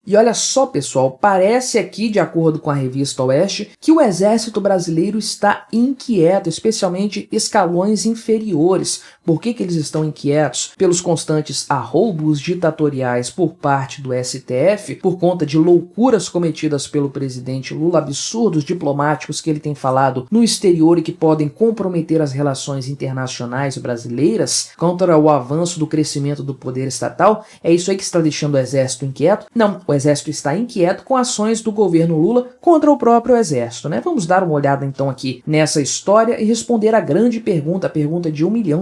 E olha só, pessoal, parece aqui, de acordo com a revista Oeste, que o exército brasileiro está inquieto, especialmente escalões inferiores. Por que eles estão inquietos? Pelos constantes arroubos ditatoriais por parte do STF, por conta de loucuras cometidas pelo presidente Lula, absurdos diplomáticos que ele tem falado no exterior e que podem comprometer as relações internacionais brasileiras, contra o avanço do crescimento do poder estatal. É isso aí que está deixando o exército inquieto? Não, o exército está inquieto com ações do governo Lula contra o próprio exército, né? Vamos dar uma olhada então aqui nessa história e responder a grande pergunta, a pergunta de R$1 milhão.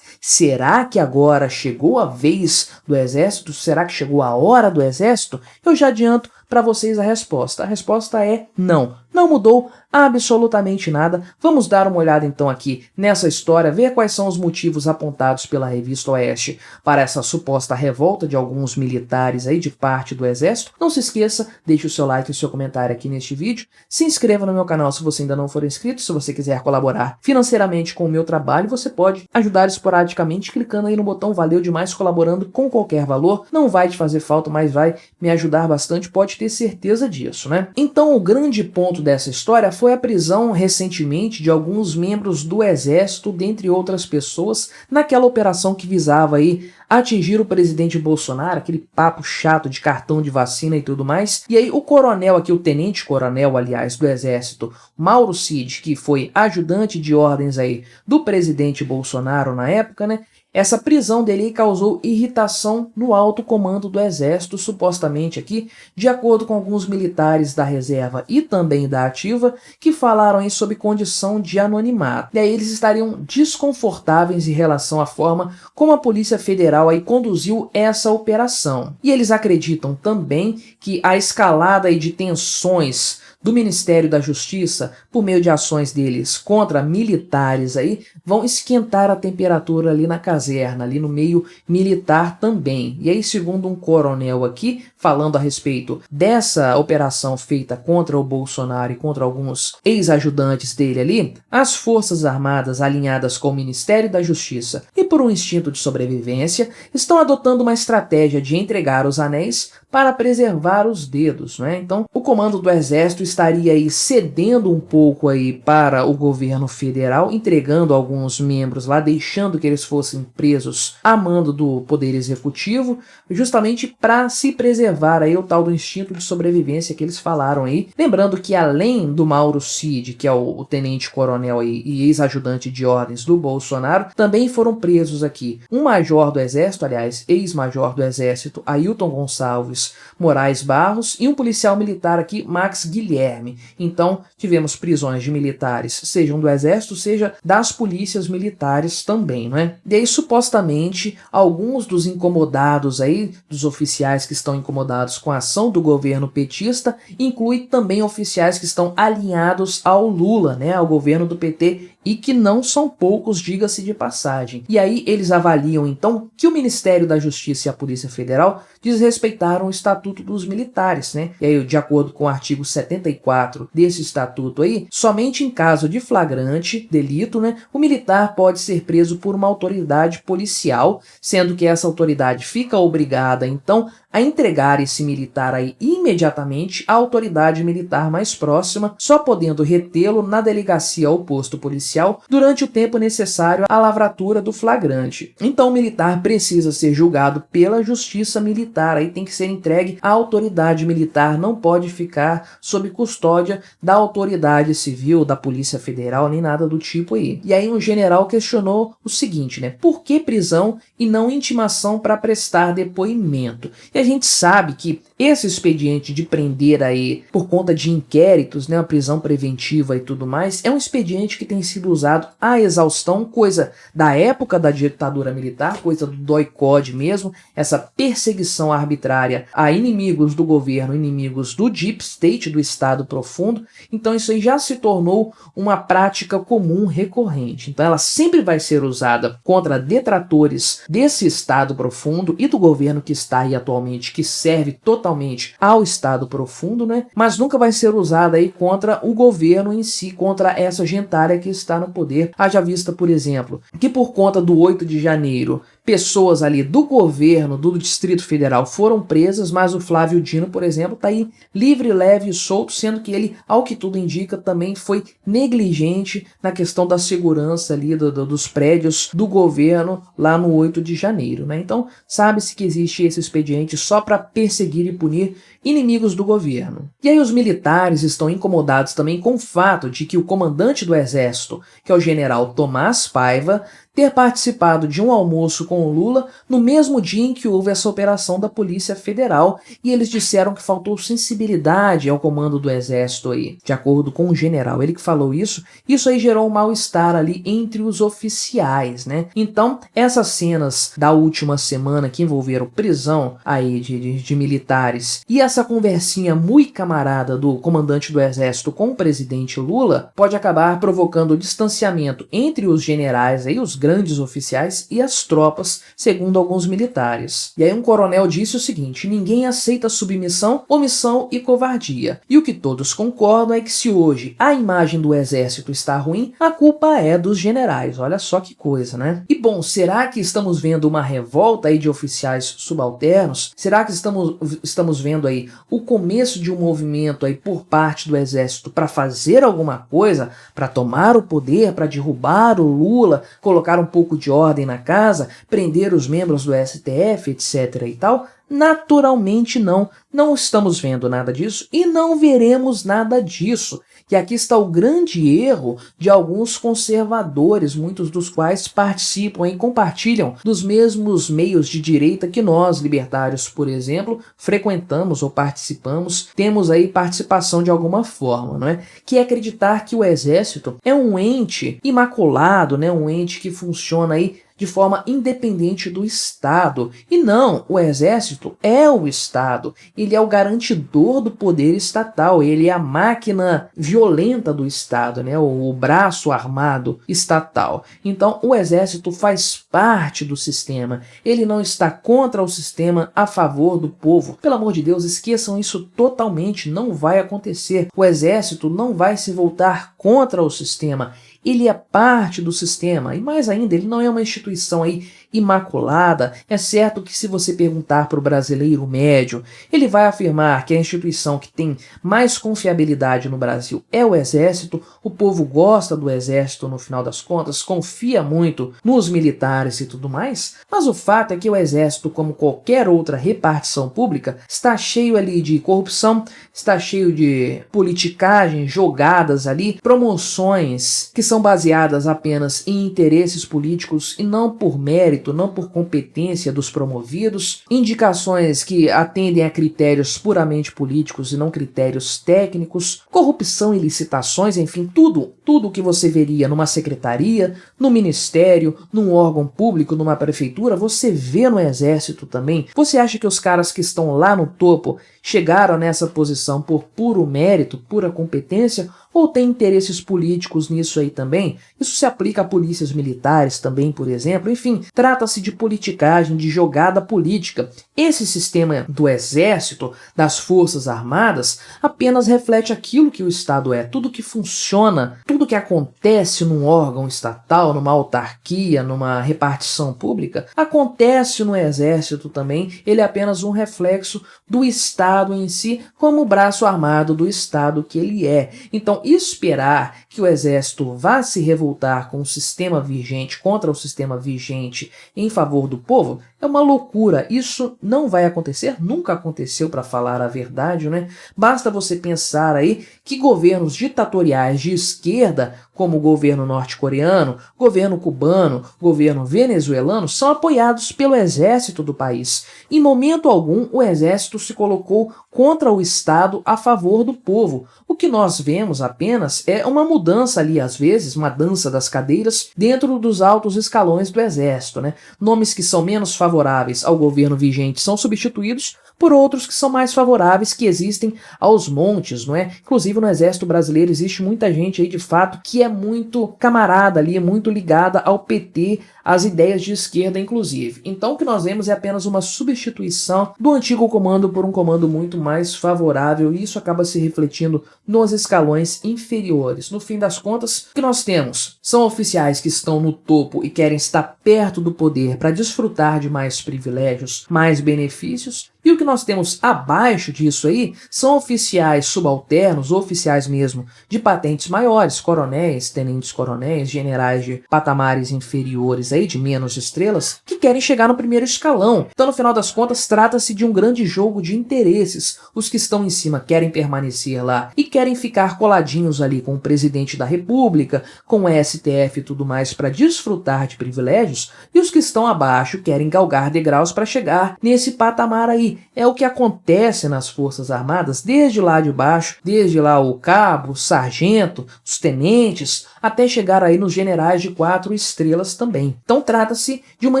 Será que agora chegou a vez do exército? Será que chegou a hora do exército? Eu já adianto para vocês a resposta. A resposta é não. Não mudou absolutamente nada. Vamos dar uma olhada então aqui nessa história, ver quais são os motivos apontados pela revista Oeste para essa suposta revolta de alguns militares aí de parte do exército. Não se esqueça, deixe o seu like e o seu comentário aqui neste vídeo. Se inscreva no meu canal se você ainda não for inscrito. Se você quiser colaborar financeiramente com o meu trabalho, você pode ajudar esporadicamente clicando aí no botão Valeu Demais, colaborando com qualquer valor. Não vai te fazer falta, mas vai me ajudar bastante, pode ter certeza disso, né? Então o grande ponto dessa história foi a prisão recentemente de alguns membros do exército, dentre outras pessoas, naquela operação que visava aí atingir o presidente Bolsonaro, aquele papo chato de cartão de vacina e tudo mais. E aí o coronel aqui, o tenente-coronel, aliás, do exército, Mauro Cid, que foi ajudante de ordens aí do presidente Bolsonaro na época, né? Essa prisão dele causou irritação no alto comando do exército, supostamente aqui, de acordo com alguns militares da reserva e também da ativa, que falaram aí sob condição de anonimato. E aí eles estariam desconfortáveis em relação à forma como a Polícia Federal aí conduziu essa operação. E eles acreditam também que a escalada aí de tensões do Ministério da Justiça, por meio de ações deles contra militares aí, vão esquentar a temperatura ali na caserna, ali no meio militar também. E aí, segundo um coronel aqui, falando a respeito dessa operação feita contra o Bolsonaro e contra alguns ex-ajudantes dele ali, as Forças Armadas alinhadas com o Ministério da Justiça e por um instinto de sobrevivência, estão adotando uma estratégia de entregar os anéis para preservar os dedos, né? Então, o comando do exército estaria aí cedendo um pouco aí para o governo federal, entregando alguns membros lá, deixando que eles fossem presos a mando do poder executivo, justamente para se preservar aí o tal do instinto de sobrevivência que eles falaram aí. Lembrando que além do Mauro Cid, que é o tenente-coronel e ex-ajudante de ordens do Bolsonaro, também foram presos aqui um major do exército, aliás, ex-major do exército, Ailton Gonçalves Moraes Barros, e um policial militar aqui, Max Guilherme. Então, tivemos prisões de militares, sejam do exército, seja das polícias militares também, não é? E aí, supostamente, alguns dos incomodados aí, dos oficiais que estão incomodados com a ação do governo petista, inclui também oficiais que estão alinhados ao Lula, né, ao governo do PT, e que não são poucos, diga-se de passagem. E aí eles avaliam então que o Ministério da Justiça e a Polícia Federal desrespeitaram o Estatuto dos Militares, né? E aí, de acordo com o artigo 74 desse estatuto aí, somente em caso de flagrante delito, né, o militar pode ser preso por uma autoridade policial, sendo que essa autoridade fica obrigada então a entregar esse militar aí imediatamente à autoridade militar mais próxima, só podendo retê-lo na delegacia ou posto policial durante o tempo necessário à lavratura do flagrante. Então o militar precisa ser julgado pela justiça militar, aí tem que ser entregue à autoridade militar, não pode ficar sob custódia da autoridade civil, da Polícia Federal, nem nada do tipo aí. E aí um general questionou o seguinte, né? Por que prisão e não intimação para prestar depoimento? E a gente sabe que esse expediente de prender aí por conta de inquéritos, né, a prisão preventiva e tudo mais, é um expediente que tem sido usado à exaustão, coisa da época da ditadura militar, coisa do DOI-CODE mesmo, essa perseguição arbitrária a inimigos do governo, inimigos do Deep State, do Estado Profundo. Então isso aí já se tornou uma prática comum recorrente. Então ela sempre vai ser usada contra detratores desse Estado Profundo e do governo que está aí atualmente realmente que serve totalmente ao Estado profundo, né? Mas nunca vai ser usada aí contra o governo em si, contra essa gentalha que está no poder. Haja vista, por exemplo, que por conta do 8 de janeiro, pessoas ali do governo do Distrito Federal foram presas, mas o Flávio Dino, por exemplo, está aí livre, leve e solto, sendo que ele, ao que tudo indica, também foi negligente na questão da segurança ali dos prédios do governo lá no 8 de janeiro, né? Então, sabe-se que existe esse expediente só para perseguir e punir inimigos do governo. E aí os militares estão incomodados também com o fato de que o comandante do Exército, que é o general Tomás Paiva, ter participado de um almoço com o Lula no mesmo dia em que houve essa operação da Polícia Federal, e eles disseram que faltou sensibilidade ao comando do Exército aí, de acordo com o general, ele que falou isso aí gerou um mal-estar ali entre os oficiais, né? Então, essas cenas da última semana que envolveram prisão aí de militares e essa conversinha muito camarada do comandante do Exército com o presidente Lula pode acabar provocando distanciamento entre os generais aí, os grandes oficiais e as tropas, segundo alguns militares. E aí um coronel disse o seguinte: ninguém aceita submissão, omissão e covardia. E o que todos concordam é que se hoje a imagem do exército está ruim, a culpa é dos generais. Olha só que coisa, né? E bom, será que estamos vendo uma revolta aí de oficiais subalternos? Será que estamos vendo aí o começo de um movimento aí por parte do exército para fazer alguma coisa, para tomar o poder, para derrubar o Lula, colocar um pouco de ordem na casa, prender os membros do STF, etc e tal? Naturalmente não estamos vendo nada disso e não veremos nada disso. E aqui está o grande erro de alguns conservadores, muitos dos quais participam e compartilham dos mesmos meios de direita que nós, libertários, por exemplo, frequentamos ou participamos, temos aí participação de alguma forma, não é? Que é acreditar que o exército é um ente imaculado, né? Um ente que funciona aí de forma independente do Estado. E não, o Exército é o Estado, ele é o garantidor do poder estatal, ele é a máquina violenta do Estado, né? O braço armado estatal. Então, o Exército faz parte do sistema, ele não está contra o sistema, a favor do povo. Pelo amor de Deus, esqueçam isso totalmente, não vai acontecer. O Exército não vai se voltar contra o sistema, ele é parte do sistema, e mais ainda, ele não é uma instituição aí imaculada. É certo que se você perguntar para o brasileiro médio, ele vai afirmar que a instituição que tem mais confiabilidade no Brasil é o Exército, o povo gosta do Exército no final das contas, confia muito nos militares e tudo mais, mas o fato é que o Exército, como qualquer outra repartição pública, está cheio ali de corrupção, está cheio de politicagem, jogadas ali, promoções que são baseadas apenas em interesses políticos e não por mérito, não por competência dos promovidos, indicações que atendem a critérios puramente políticos e não critérios técnicos, corrupção e licitações, enfim, tudo que você veria numa secretaria, no ministério, num órgão público, numa prefeitura, você vê no Exército também. Você acha que os caras que estão lá no topo chegaram nessa posição por puro mérito, pura competência, ou tem interesses políticos nisso aí também? Isso se aplica a polícias militares também, por exemplo. Enfim, trata-se de politicagem, de jogada política. Esse sistema do Exército, das Forças Armadas, apenas reflete aquilo que o Estado é. Tudo que funciona, tudo que acontece num órgão estatal, numa autarquia, numa repartição pública, acontece no Exército também. Ele é apenas um reflexo do Estado em si, como o braço armado do Estado que ele é. Então, esperar que o Exército vá se revoltar com o sistema vigente, contra o sistema vigente em favor do povo, é uma loucura. Isso não vai acontecer, nunca aconteceu, para falar a verdade, né? Basta você pensar aí que governos ditatoriais de esquerda, como o governo norte-coreano, governo cubano, governo venezuelano, são apoiados pelo exército do país. Em momento algum, o exército se colocou contra o Estado a favor do povo. O que nós vemos apenas é uma mudança ali, às vezes, uma dança das cadeiras dentro dos altos escalões do exército, né? Nomes que são menos favorecidos favoráveis ao governo vigente são substituídos por outros que são mais favoráveis, que existem aos montes, não é? Inclusive no Exército Brasileiro existe muita gente aí de fato que é muito camarada ali, muito ligada ao PT, às ideias de esquerda inclusive. Então o que nós vemos é apenas uma substituição do antigo comando por um comando muito mais favorável, e isso acaba se refletindo nos escalões inferiores. No fim das contas, o que nós temos são oficiais que estão no topo e querem estar perto do poder para desfrutar de mais privilégios, mais benefícios, e o que nós temos abaixo disso aí são oficiais subalternos, oficiais mesmo de patentes maiores, coronéis, tenentes-coronéis, generais de patamares inferiores aí, de menos estrelas, que querem chegar no primeiro escalão. Então, no final das contas, trata-se de um grande jogo de interesses. Os que estão em cima querem permanecer lá e querem ficar coladinhos ali com o presidente da República, com o STF e tudo mais para desfrutar de privilégios, e os que estão abaixo querem galgar degraus para chegar nesse patamar aí. É o que acontece nas Forças Armadas, desde lá de baixo, desde lá o cabo, o sargento, os tenentes, até chegar aí nos generais de 4 estrelas também. Então trata-se de uma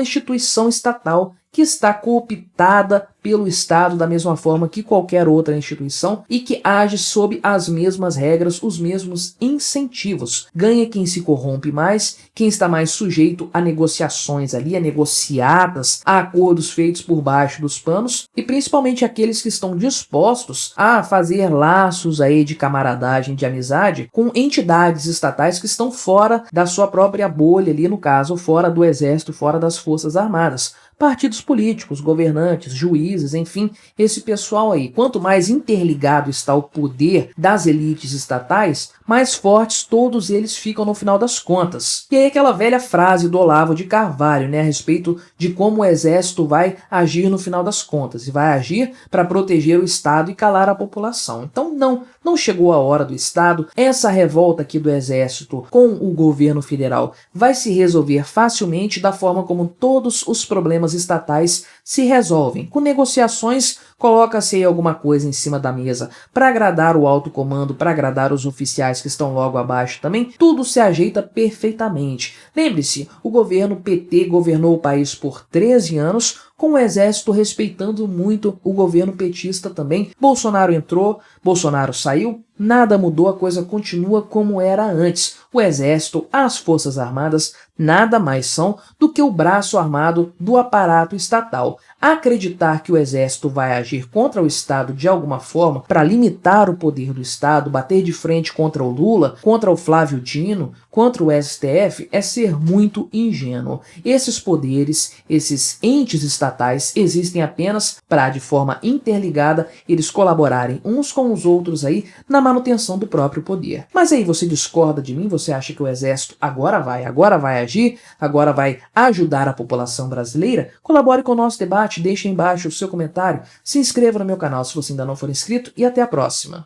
instituição estatal que está cooptada pelo Estado da mesma forma que qualquer outra instituição e que age sob as mesmas regras, os mesmos incentivos. Ganha quem se corrompe mais, quem está mais sujeito a negociações ali, a negociadas, a acordos feitos por baixo dos panos, e principalmente aqueles que estão dispostos a fazer laços aí de camaradagem, de amizade com entidades estatais que estão fora da sua própria bolha ali, no caso, fora do Exército, fora das Forças Armadas. Partidos políticos, governantes, juízes, enfim, esse pessoal aí. Quanto mais interligado está o poder das elites estatais, mais fortes todos eles ficam no final das contas. E aí aquela velha frase do Olavo de Carvalho, né, a respeito de como o exército vai agir no final das contas, e vai agir para proteger o Estado e calar a população. Então não chegou a hora do Estado. Essa revolta aqui do exército com o governo federal vai se resolver facilmente da forma como todos os problemas estatais se resolvem. Com negociações, coloca-se aí alguma coisa em cima da mesa para agradar o alto comando, para agradar os oficiais que estão logo abaixo também, tudo se ajeita perfeitamente. Lembre-se, o governo PT governou o país por 13 anos, com o exército respeitando muito o governo petista também. Bolsonaro entrou, Bolsonaro saiu, nada mudou, a coisa continua como era antes. O exército, as forças armadas, nada mais são do que o braço armado do aparato estatal. Acreditar que o exército vai agir contra o Estado de alguma forma para limitar o poder do Estado, bater de frente contra o Lula, contra o Flávio Dino, contra o STF, é ser muito ingênuo. Esses poderes, esses entes estatais existem apenas para, de forma interligada, eles colaborarem uns com os outros aí na manutenção do próprio poder. Mas aí você discorda de mim? Você acha que o exército agora vai agir, agora vai ajudar a população brasileira? Colabore com o nosso debate, deixe aí embaixo o seu comentário, se inscreva no meu canal se você ainda não for inscrito e até a próxima.